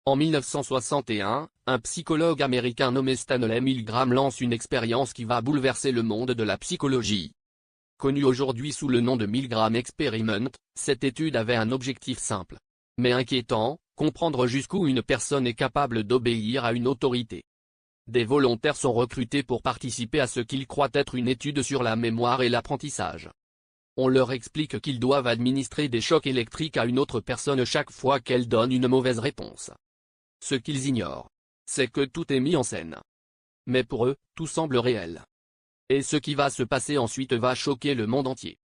En 1961, un psychologue américain nommé Stanley Milgram lance une expérience qui va bouleverser le monde de la psychologie. Connue aujourd'hui sous le nom de Milgram Experiment, cette étude avait un objectif simple, mais inquiétant: comprendre jusqu'où une personne est capable d'obéir à une autorité. Des volontaires sont recrutés pour participer à ce qu'ils croient être une étude sur la mémoire et l'apprentissage. On leur explique qu'ils doivent administrer des chocs électriques à une autre personne chaque fois qu'elle donne une mauvaise réponse. Ce qu'ils ignorent, c'est que tout est mis en scène. Mais pour eux, tout semble réel. Et ce qui va se passer ensuite va choquer le monde entier.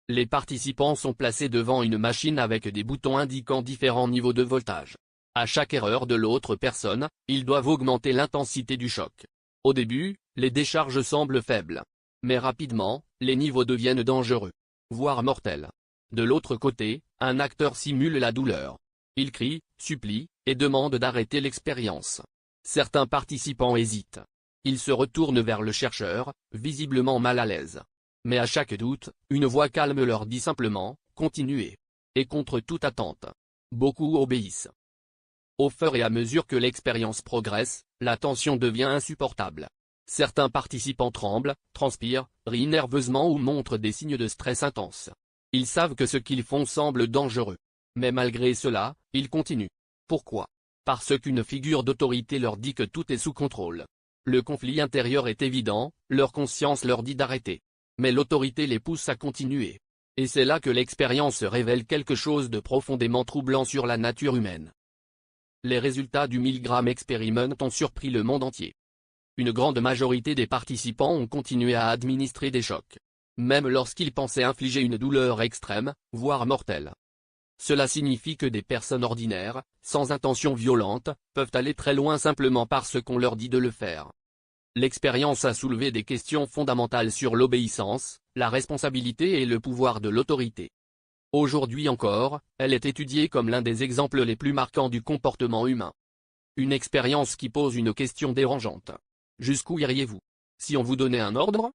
Les participants sont placés devant une machine avec des boutons indiquant différents niveaux de voltage. À chaque erreur de l'autre personne, ils doivent augmenter l'intensité du choc. Au début, les décharges semblent faibles. Mais rapidement, les niveaux deviennent dangereux, voire mortels. De l'autre côté, un acteur simule la douleur. Il crie, supplie, et demande d'arrêter l'expérience. Certains participants hésitent. Ils se retournent vers le chercheur, visiblement mal à l'aise. Mais à chaque doute, une voix calme leur dit simplement « Continuez ». Et contre toute attente, beaucoup obéissent. Au fur et à mesure que l'expérience progresse, la tension devient insupportable. Certains participants tremblent, transpirent, rient nerveusement ou montrent des signes de stress intense. Ils savent que ce qu'ils font semble dangereux. Mais malgré cela, ils continuent. Pourquoi? Parce qu'une figure d'autorité leur dit que tout est sous contrôle. Le conflit intérieur est évident, leur conscience leur dit d'arrêter. Mais l'autorité les pousse à continuer. Et c'est là que l'expérience révèle quelque chose de profondément troublant sur la nature humaine. Les résultats du Milgram Experiment ont surpris le monde entier. Une grande majorité des participants ont continué à administrer des chocs, même lorsqu'ils pensaient infliger une douleur extrême, voire mortelle. Cela signifie que des personnes ordinaires, sans intention violente, peuvent aller très loin simplement parce qu'on leur dit de le faire. L'expérience a soulevé des questions fondamentales sur l'obéissance, la responsabilité et le pouvoir de l'autorité. Aujourd'hui encore, elle est étudiée comme l'un des exemples les plus marquants du comportement humain. Une expérience qui pose une question dérangeante. Jusqu'où iriez-vous si on vous donnait un ordre?